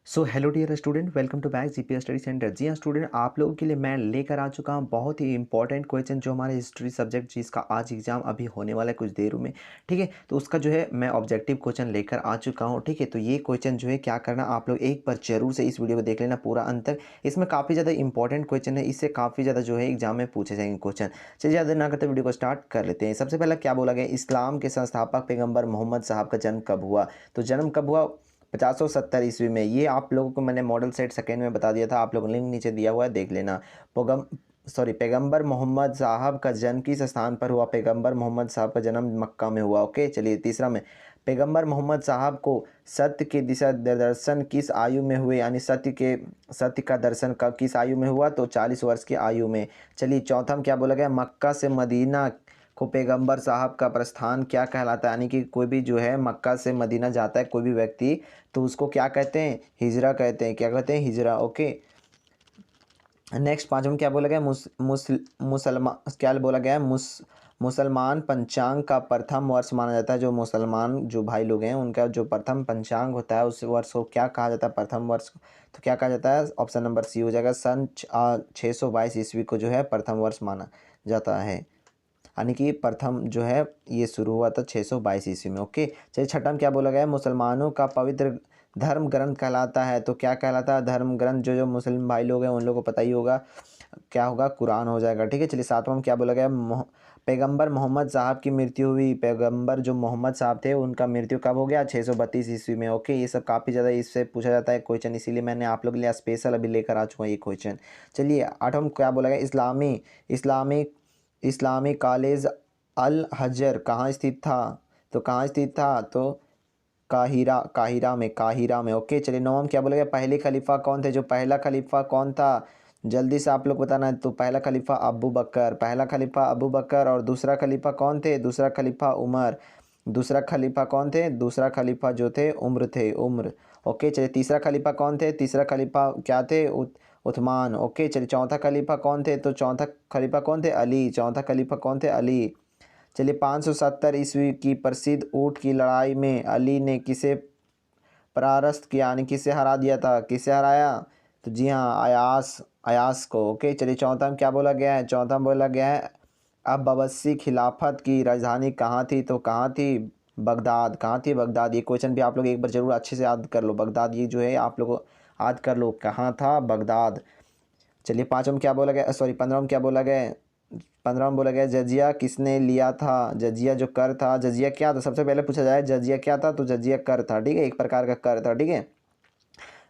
So hello dear student, welcome to back GPS study centre. जी हाँ student, आप लोगों के लिए मैं लेकर आ चुका हूँ बहुत ही इंपॉर्टेंट क्वेश्चन जो हमारे हिस्ट्री सब्जेक्ट जिसका आज एग्जाम अभी होने वाला है कुछ देर में। ठीक है, तो उसका जो है मैं ऑब्जेक्टिव क्वेश्चन लेकर आ चुका हूँ। ठीक है, तो ये क्वेश्चन जो है क्या करना, आप लोग एक बार जरूर से इस वीडियो को देख लेना पूरा अंत तक। इसमें काफ़ी ज़्यादा इंपॉर्टेंट क्वेश्चन है, इससे काफ़ी ज़्यादा जो है एग्जाम में पूछे जाएंगे क्वेश्चन। चलिए ज़्यादा ना करते वीडियो को स्टार्ट कर लेते हैं। सबसे पहले क्या बोला गया, इस्लाम के संस्थापक पैगम्बर मोहम्मद साहब का जन्म कब हुआ। तो जन्म कब हुआ, 570 ईस्वी में। ये आप लोगों को मैंने मॉडल सेट सेकेंड में बता दिया था, आप लोगों को लिंक नीचे दिया हुआ है, देख लेना। पैगंबर मोहम्मद साहब का जन्म किस स्थान पर हुआ। पैगंबर मोहम्मद साहब का जन्म मक्का में हुआ। ओके, चलिए तीसरा में, पैगंबर मोहम्मद साहब को सत्य के दिशा दर्शन किस आयु में हुए, यानी सत्य का दर्शन का किस आयु में हुआ, तो 40 वर्ष की आयु में। चलिए चौथा में क्या बोला गया, मक्का से मदीना को पैगंबर साहब का प्रस्थान क्या कहलाता है। यानी कि कोई भी जो है मक्का से मदीना जाता है कोई भी व्यक्ति, तो उसको क्या कहते हैं, हिजरा कहते हैं। क्या कहते हैं, हिजरा। ओके, नेक्स्ट पांचवा क्या बोला गया, मुसलमान क्या बोला गया है, मुसलमान पंचांग का प्रथम वर्ष माना जाता है। जो मुसलमान जो भाई लोग हैं उनका जो प्रथम पंचांग होता है उस वर्ष को क्या कहा जाता है, प्रथम वर्ष को तो क्या कहा जाता है, ऑप्शन नंबर सी हो जाएगा। सन 622 ईस्वी को जो है प्रथम वर्ष माना जाता है। यानी कि प्रथम जो है ये शुरू हुआ था 622 ईस्वी में। ओके, चलिए छठा में क्या बोला गया है, मुसलमानों का पवित्र धर्म ग्रंथ कहलाता है। तो क्या कहलाता है, धर्म ग्रंथ जो जो मुस्लिम भाई लोग हैं उन लोगों को पता ही होगा, क्या होगा, कुरान हो जाएगा। ठीक है, चलिए सातवां में क्या बोला गया, पैगंबर मोहम्मद साहब की मृत्यु हुई। पैगंबर जो मोहम्मद साहब थे उनका मृत्यु कब हो गया, 632 ईस्वी में। ओके, ये सब काफ़ी ज़्यादा इससे पूछा जाता है क्वेश्चन, इसीलिए मैंने आप लोग के लिए स्पेशल अभी लेकर आ चुका हूँ ये क्वेश्चन। चलिए आठवां में क्या बोला गया, इस्लामी इस्लामी कॉलेज अल हजर कहाँ स्थित था। तो कहाँ स्थित था, तो काहिरा में। ओके, चलिए नौवां में क्या बोला गया, पहले खलीफा कौन थे। जो पहला खलीफा कौन था, जल्दी से आप लोग बताना है। तो पहला खलीफा अबू बकर, पहला खलीफा अबू बकर। और दूसरा खलीफा कौन थे, दूसरा खलीफा उमर। दूसरा खलीफा कौन थे, दूसरा खलीफा जो थे उम्र थे, उम्र। ओके, चलिए तीसरा खलीफा कौन थे, तीसरा खलीफा क्या थे, उस्मान। ओके, चलिए चौथा खलीफा कौन थे, तो चौथा खलीफा कौन थे, अली। चौथा खलीफा कौन थे, अली। चलिए 570 ईस्वी की प्रसिद्ध ऊँट की लड़ाई में अली ने किसे परास्त किया, यानी किसे हरा दिया था, किसे हराया, तो जी हाँ, अयास अयास को। ओके, चलिए चौथा में क्या बोला गया है, चौथा में बोला गया है अब बब्बसी खिलाफत की राजधानी कहाँ थी। तो कहाँ थी, बगदाद। कहाँ थी, बगदाद। ये क्वेश्चन भी आप लोग एक बार जरूर अच्छे से याद कर लो, बगदाद ये जो है आप लोग याद कर लो, कहाँ था, बगदाद। चलिए पाँचों में क्या बोला गया, सॉरी 15 में क्या बोला गया, 15 में बोला गया जजिया किसने लिया था। जजिया जो कर था, जजिया क्या था, सबसे पहले पूछा जाए जजिया क्या था, तो जजिया कर था। ठीक है, एक प्रकार का कर था। ठीक है,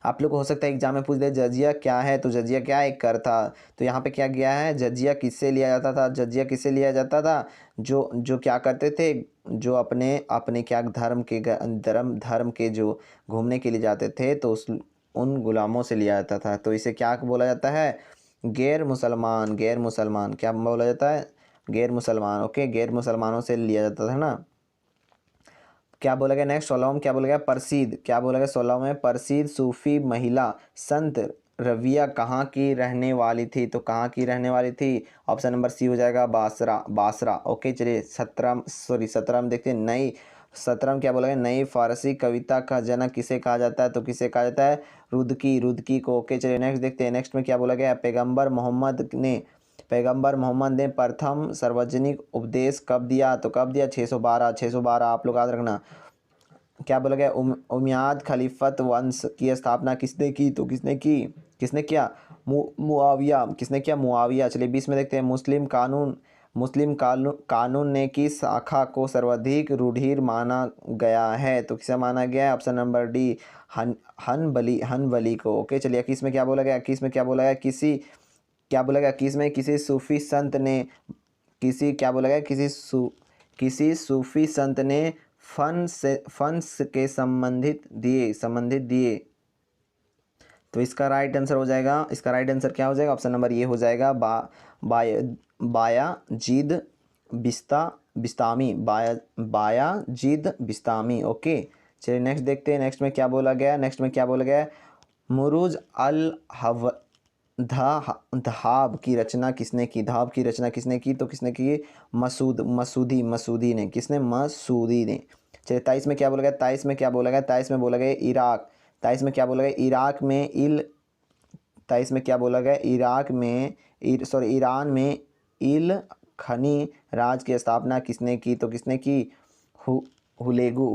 आप लोग को हो सकता है एग्जाम में पूछ दे जजिया क्या है, तो जजिया क्या है, एक कर था। तो यहाँ पे क्या गया है, जजिया किससे लिया जाता था, जजिया किससे लिया जाता था, जो जो क्या करते थे, जो अपने अपने क्या धर्म के जो घूमने के लिए जाते थे, तो उन गुलामों से लिया जाता था। तो इसे क्या बोला जाता है, गैर मुसलमान। गैर मुसलमान क्या बोला जाता है, गैर मुसलमान। ओके, गैर मुसलमानों से लिया जाता था ना। क्या बोला गया नेक्स्ट, 16 में क्या बोला गया, प्रसिद्ध। क्या बोला गया 16 में, प्रसिद्ध सूफी महिला संत रविया कहाँ की रहने वाली थी। तो कहाँ की रहने वाली थी, ऑप्शन नंबर सी हो जाएगा, बासरा। ओके, चलिए 17 में देखते हैं, नई 17 में क्या बोला गया, नई फारसी कविता का जनक किसे कहा जाता है। तो किसे कहा जाता है, रुदकी को। ओके, चलिए नेक्स्ट देखते हैं, नेक्स्ट में क्या बोला गया, पैगंबर मोहम्मद ने प्रथम सार्वजनिक उपदेश कब दिया। तो कब दिया, 612 आप लोग याद रखना। क्या बोला गया, उमैयद खलीफत वंश की स्थापना किसने की। तो किसने किया, मुआविया। किसने किया, मुआविया। चलिए 20 में देखते हैं, मुस्लिम कानून ने किस शाखा को सर्वाधिक रूढ़िर माना गया है। तो किसे माना गया है, ऑप्शन नंबर डी, हनबली को। ओके, चलिए 21 में क्या बोला गया, 21 में क्या बोला गया, क्या बोला गया, किसी सूफी संत ने क्या बोला गया, किसी सूफी संत ने फन के संबंधित दिए। तो इसका राइट आंसर हो जाएगा, इसका राइट आंसर क्या हो जाएगा, ऑप्शन नंबर ये हो जाएगा, बायाजीद बिस्तामी। ओके, चलिए नेक्स्ट देखते हैं, नेक्स्ट में क्या बोला गया, मुरुज अल हव धाब की रचना किसने की। तो किसने की, मसूदी ने। किसने, मसूदी ने। चलिए 23 में क्या बोला गया, 23 में बोला गया इराक। 23 में क्या बोला गया, इराक में 23 में क्या बोला गया, ईरान में इल खनी राज की स्थापना किसने की, तो किसने की, हुलेगू।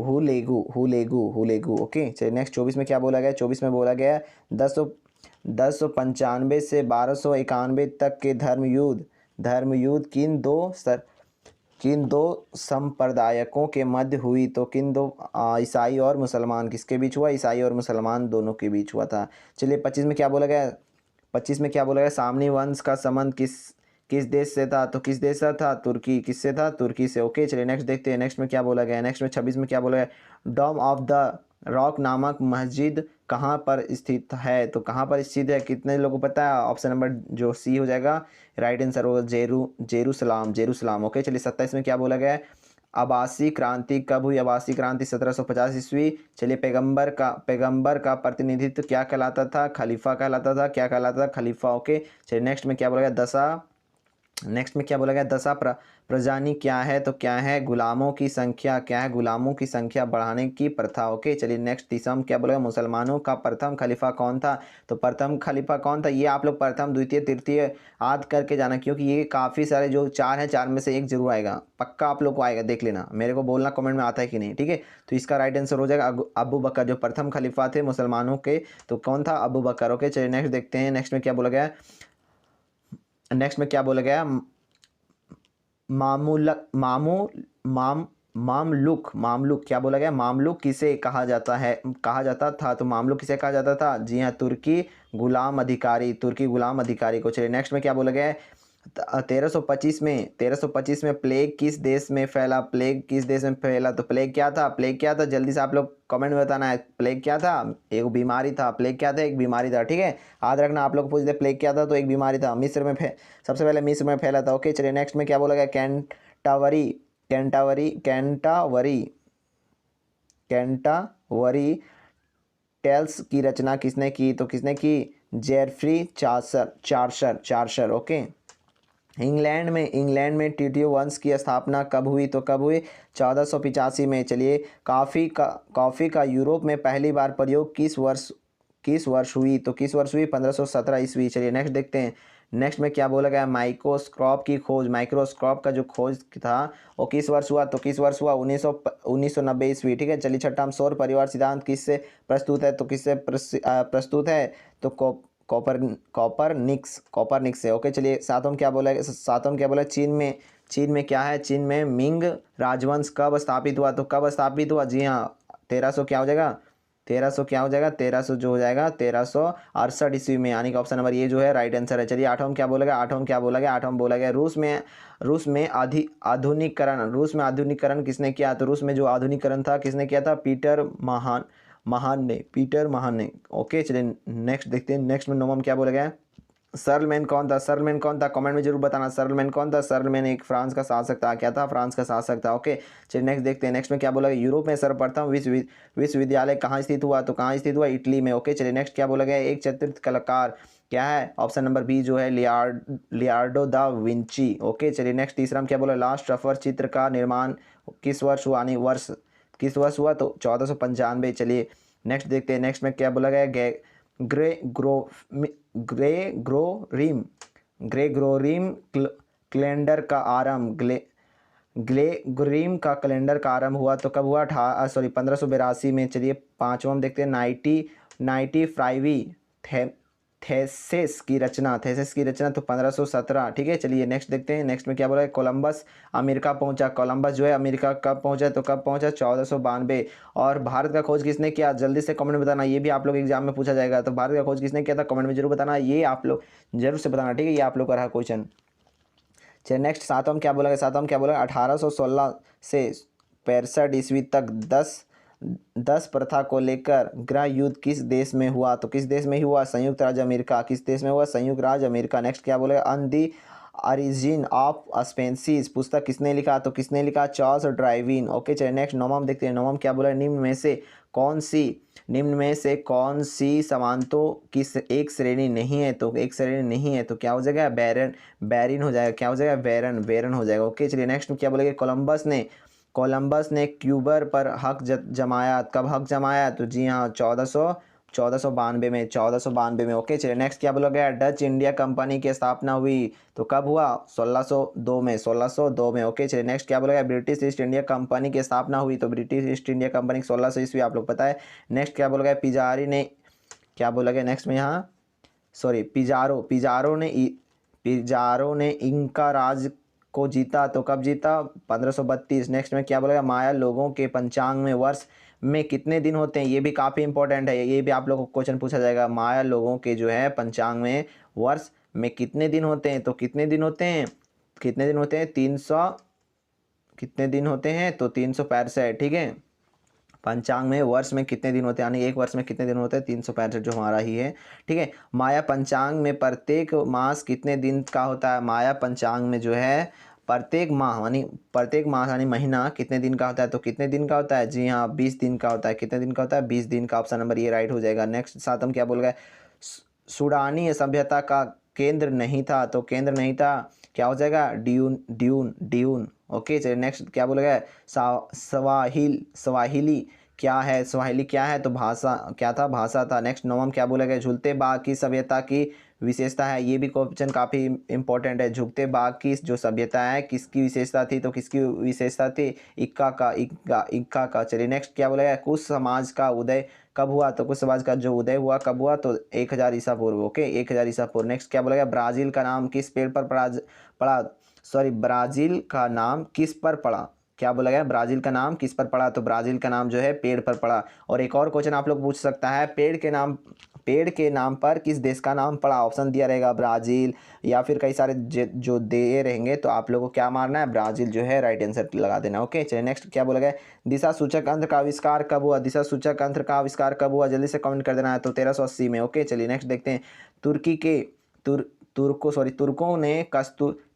ओके चलिए नेक्स्ट 24 में क्या बोला गया, 24 में बोला गया 1095 से 1291 तक के धर्मयुद्ध किन दो संप्रदायकों के मध्य हुई, तो किन दो, ईसाई और मुसलमान किसके बीच हुआ, ईसाई और मुसलमान दोनों के बीच हुआ था। चलिए 25 में क्या बोला गया, 25 में क्या बोला गया, सामनी वंश का संबंध किस देश से था, तो किस देश से था, तुर्की, किससे था, तुर्की से। ओके चलिए नेक्स्ट देखते हैं, नेक्स्ट में क्या बोला गया, नेक्स्ट में 26 में क्या बोला गया, डॉम ऑफ द रॉक नामक मस्जिद कहाँ पर स्थित है, तो कहाँ पर स्थित है, कितने लोगों को पता है, ऑप्शन नंबर जो सी हो जाएगा राइट आंसर होगा, जेरूसलाम। ओके चलिए 27 में क्या बोला गया है, अब्बासी क्रांति कब हुई, अब्बासी क्रांति 1750 ईस्वी। चलिए पैगंबर का प्रतिनिधित्व क्या कहलाता था, खलीफा कहलाता था, क्या कहलाता था, खलीफा। ओके चलिए नेक्स्ट में क्या बोला गया, दशा प्रजानी क्या है, तो क्या है, गुलामों की संख्या बढ़ाने की प्रथा। ओके चलिए नेक्स्ट तीसरा में क्या बोलेगा, मुसलमानों का प्रथम खलीफा कौन था, तो प्रथम खलीफा कौन था, ये आप लोग प्रथम द्वितीय तृतीय याद करके जाना, क्योंकि ये काफ़ी सारे जो चार हैं, चार में से एक जरूर आएगा, पक्का आप लोग को आएगा, देख लेना, मेरे को बोलना कमेंट में आता है कि नहीं, ठीक है। तो इसका राइट आंसर हो जाएगा अबू बकर, जो प्रथम खलीफा थे मुसलमानों के, तो कौन था, अबू बकर। ओके चलिए नेक्स्ट देखते हैं, नेक्स्ट में क्या बोला गया, मामलुक क्या बोला गया, मामलुक किसे कहा जाता था, तो मामलुक किसे कहा जाता था, जी हाँ, तुर्की गुलाम अधिकारी को। चलिए नेक्स्ट में क्या बोला गया है, 1325 में प्लेग किस देश में फैला, तो प्लेग क्या था, जल्दी से आप लोग कमेंट में बताना है, प्लेग क्या था, एक बीमारी था, एक बीमारी था, ठीक है, याद रखना, आप लोग पूछ दे प्लेग क्या था, तो एक बीमारी था, सबसे पहले मिस्र में फैला था। ओके चलिए नेक्स्ट में क्या बोला गया, कैंटावरी टेल्स की रचना किसने की, तो किसने की, जेफरी चार्शर। ओके इंग्लैंड में टीटीओ वंश की स्थापना कब हुई, तो कब हुई, 1485 में। चलिए कॉफ़ी का यूरोप में पहली बार प्रयोग किस वर्ष हुई, तो किस वर्ष हुई, 1517 ईस्वी। चलिए नेक्स्ट देखते हैं, नेक्स्ट में क्या बोला गया, माइक्रोस्कोप का जो खोज था वो किस वर्ष हुआ, तो किस वर्ष हुआ, 1990 ईस्वी, ठीक है। चलिए छठा हम सौर परिवार सिद्धांत किससे प्रस्तुत है, तो किससे प्रस्तुत है, तो कॉपरनिक्स से। ओके चलिए सातवां क्या बोला, चीन में क्या है, चीन में मिंग राजवंश कब स्थापित हुआ, जी हाँ 1300 क्या हो जाएगा, 1300 जो हो जाएगा 1368 ईस्वी में, यानी कि ऑप्शन नंबर ये जो है राइट आंसर है। चलिए आठवां क्या बोला गया, रूस में आधुनिकीकरण किसने किया, तो रूस में जो आधुनिकीकरण था किसने किया था, पीटर महान ने। ओके चलिए नेक्स्ट देखते हैं, नेक्स्ट में नोमम क्या बोला गया, सर्लमैन कौन था, कमेंट में जरूर बताना, सर्लमैन एक फ्रांस का शासक था, क्या था, फ्रांस का शासक था। ओके चलिए नेक्स्ट देखते हैं, नेक्स्ट में क्या बोला गया, यूरोप में सर्वप्रथम विश्वविद्यालय कहाँ स्थित हुआ, तो कहाँ स्थित हुआ, इटली में। ओके चलिए नेक्स्ट क्या बोला गया, एक चित्रित कलाकार क्या है, ऑप्शन नंबर बी जो है लियार्डो दा विंची। ओके चलिए नेक्स्ट तीसरा में क्या बोला, लास्ट रफर चित्र का निर्माण किस वर्ष हुआ, तो 1495। चलिए नेक्स्ट देखते हैं, नेक्स्ट में क्या बोला गया, ग्रेगोरियम कैलेंडर का आरंभ हुआ, तो कब हुआ, 1582 में। चलिए पांचवा हम देखते हैं, नाइटी फ्राइवी थेसिस की रचना तो 1517, ठीक है। चलिए नेक्स्ट देखते हैं, नेक्स्ट में क्या बोला है, कोलंबस अमेरिका पहुंचा, जो है अमेरिका कब पहुंचा, तो कब पहुंचा, 1492। और भारत का खोज किसने किया, जल्दी से कमेंट में बताना, ये भी आप लोग एग्जाम में पूछा जाएगा, तो भारत का खोज किसने किया था, कमेंट में जरूर बताना, ये आप लोग जरूर से बताना, ठीक है, ये आप लोग का रहा क्वेश्चन। चलिए नेक्स्ट सातवां क्या बोला, 1816 से 65 ईस्वी तक 10 प्रथा को लेकर गृह युद्ध किस देश में हुआ, तो किस देश में हुआ, संयुक्त राज्य अमेरिका। किस देश में हुआ, संयुक्त राज्य अमेरिका। नेक्स्ट क्या बोलेगा, on the origin of species पुस्तक किसने लिखा, तो किसने लिखा, चार्ल्स डार्विन। ओके चलिए नेक्स्ट नवम देखते हैं, नवम क्या बोला, निम्न में से कौन सी समानतों की एक श्रेणी नहीं है, तो क्या हो जाएगा, बैरिन हो जाएगा, क्या हो जाएगा, वेरन हो जाएगा। ओके चलिए नेक्स्ट क्या बोलेगा, कोलंबस ने क्यूबर पर हक जमाया, कब हक जमाया, तो जी हाँ 1492 1492 में, 1492 में। ओके चलिए नेक्स्ट क्या बोला गया, डच इंडिया कंपनी की स्थापना हुई तो कब हुआ, 1602 में, 1602 में। ओके चलिए नेक्स्ट क्या बोला गया, ब्रिटिश ईस्ट इंडिया कंपनी की स्थापना हुई तो ब्रिटिश ईस्ट इंडिया कंपनी 1600 ईस्वी, आप लोग पता है। नेक्स्ट क्या बोला गया, पिजारी ने, क्या बोला गया नेक्स्ट में यहाँ, सॉरी पिजारो, पिजारो ने इंका राज को जीता तो कब जीता, 1532। नेक्स्ट में क्या बोला गया, माया लोगों के पंचांग में वर्ष में कितने दिन होते हैं, ये भी काफ़ी इंपॉर्टेंट है, ये भी आप लोगों को क्वेश्चन पूछा जाएगा। माया लोगों के जो है पंचांग में वर्ष में कितने दिन होते हैं, तो कितने दिन होते हैं, कितने दिन होते हैं, 300, कितने दिन होते हैं तो 365, ठीक है। पंचांग में वर्ष में कितने दिन होते हैं, यानी एक वर्ष में कितने दिन होते हैं, 365 जो हमारा ही है, ठीक है। माया पंचांग में प्रत्येक मास कितने दिन का होता है, माया पंचांग में जो है प्रत्येक माह यानी प्रत्येक माह यानी महीना कितने दिन का होता है, तो कितने दिन का होता है, जी हाँ 20 दिन का होता है। कितने दिन का होता है, 20 दिन का, ऑप्शन नंबर ये राइट हो जाएगा। नेक्स्ट सातम क्या बोल गए, सूडानी सभ्यता का केंद्र नहीं था तो केंद्र नहीं था, क्या हो जाएगा, ड्यून। ओके चलिए नेक्स्ट क्या बोला गया, स्वाहिली क्या है, स्वाहिली क्या है तो भाषा, क्या था, भाषा था। नेक्स्ट नवम क्या बोला गया, झूलते बाघ की सभ्यता की विशेषता है, ये भी क्वेश्चन काफ़ी इंपॉर्टेंट है। झुकते बाघ की जो सभ्यता है किसकी विशेषता थी, तो किसकी विशेषता थी, इक्का का। चलिए नेक्स्ट क्या बोला गया, कुछ समाज का उदय कब हुआ, तो कुछ समाज का जो उदय हुआ कब हुआ, तो 1000 ईसा पूर्व। ओके 1000 ईसा पूर्व। नेक्स्ट क्या बोला गया, ब्राज़ील का नाम किस पेड़ पर पड़ा, सॉरी ब्राज़ील का नाम किस पर पड़ा, क्या बोला गया, ब्राज़ील का नाम किस पर पड़ा, तो ब्राज़ील का नाम जो है पेड़ पर पड़ा। और एक और क्वेश्चन आप लोग पूछ सकता है, पेड़ के नाम पर किस देश का नाम पड़ा, ऑप्शन दिया रहेगा ब्राज़ील या फिर कई सारे जो दे रहेंगे, तो आप लोगों को क्या मारना है, ब्राज़ील जो है राइट आंसर लगा देना। ओके चलिए नेक्स्ट क्या बोला गया, दिशा सूचक अंत्र का आविष्कार कब हुआ, दिशा सूचक अंत्र का आविष्कार कब हुआ, जल्दी से कमेंट कर देना है, तो 1380 में। ओके चलिए नेक्स्ट देखते हैं, तुर्की के तुर्कों ने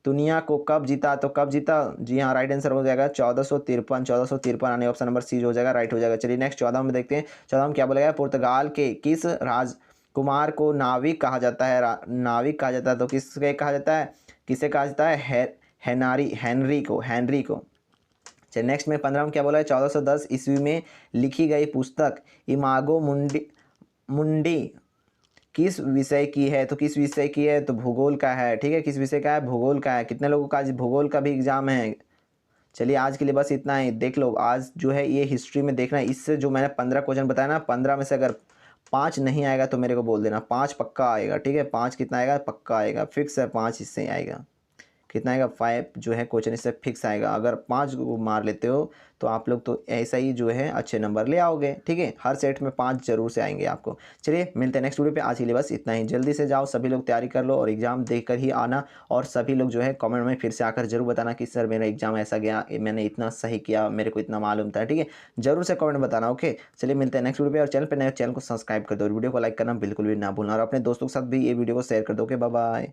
दुनिया को कब जीता, तो कब जीता, जी हाँ राइट आंसर हो जाएगा 1453 यानी ऑप्शन नंबर सी हो जाएगा राइट हो जाएगा। चलिए नेक्स्ट 14 में देखते हैं, 14 में क्या बोला गया, पुर्तगाल के किस राजकुमार को नाविक कहा जाता है, नाविक कहा जाता है तो किसके कहा जाता है, किसे कहा जाता है, हेनरी को। चलिए नेक्स्ट में 15 में क्या बोला है, 1410 ईस्वी में लिखी गई पुस्तक इमागो मुंडी किस विषय की है, तो किस विषय की है, तो भूगोल का है, ठीक है। किस विषय का है, भूगोल का है। कितने लोगों का आज भूगोल का भी एग्जाम है। चलिए आज के लिए बस इतना ही, देख लो आज जो है ये हिस्ट्री में देखना है, इससे जो मैंने 15 क्वेश्चन बताया ना, 15 में से अगर 5 नहीं आएगा तो मेरे को बोल देना, 5 पक्का आएगा, ठीक है। 5 कितना आएगा, पक्का आएगा, फिक्स है, 5 इससे ही आएगा। कितना आएगा, 5 जो है क्वेश्चन इससे फिक्स आएगा। अगर 5 को मार लेते हो तो आप लोग तो ऐसा ही जो है अच्छे नंबर ले आओगे, ठीक है। हर सेट में 5 जरूर से आएंगे आपको। चलिए मिलते हैं नेक्स्ट वीडियो पे, आज के लिए बस इतना ही। जल्दी से जाओ सभी लोग तैयारी कर लो और एग्जाम देकर ही आना, और सभी लोग जो है कमेंट में फिर से आकर जरूर बताना कि सर मेरा एग्जाम ऐसा गया, मैंने इतना सही किया, मेरे को इतना मालूम था, ठीक है। जरूर से कमेंट बताना। ओके चलिए मिलते हैं नेक्स्ट वीडियो पे, और चैनल पर नए चैनल को सब्सक्राइब कर दो और वीडियो को लाइक करना बिल्कुल भी ना भूलना, और अपने दोस्तों के साथ भी ये वीडियो को शेयर कर दो। Okay bye bye.